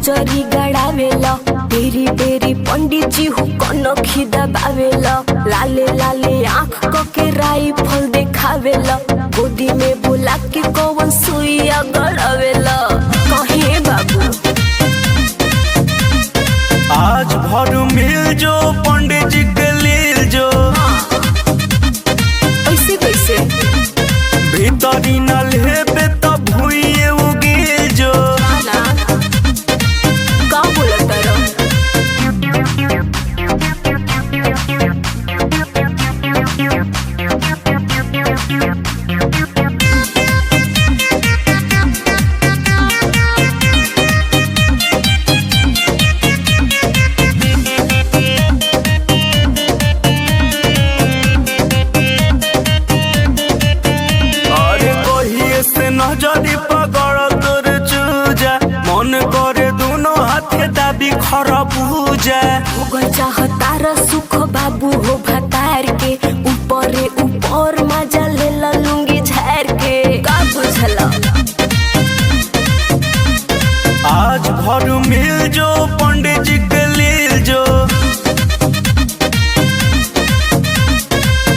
नजरी गड़ावेला तेरी तेरी पंडित जी हु कनखी दबावेला लाले लाले आँख को के राइफल देखावेला गोदी में बुला के कौन सुइया गड़ावेला कहे बाबू आज भर मिल जो पंडित जी के लील जो ऐसे कैसे भीतरी न लेबे तब भुइए उगिल जो का बोलत रहो नजरी पकड़ तोर चूजा मन करे दोनों हाथे दाबी खरबूजा होगल चाहता र सुख बाबू हो भतार के ऊपरे ऊपर मजा ले लूंगी झार के का बुझला आज भर मिल जो पंडित जी के लील जो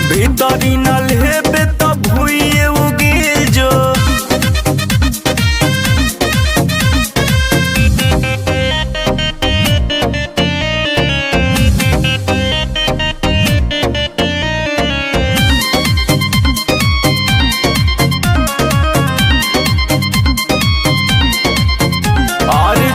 भीतरी न लेबे तब भुइए उगिल जो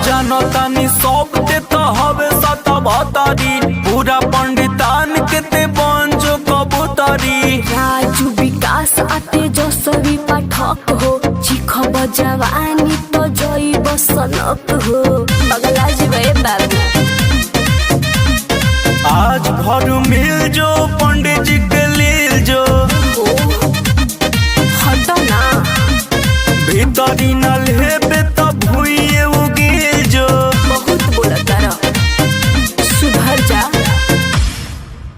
जनतानी सब के तो हवे सत भतारी पूरा पंडितान के ते बंजो कबूतरी राजू विकास आते जो सभी पाठक हो चिखब जवानी तो जई बसनक हो अगला जीवे बाबू आज भर मिल जो पंडित जी के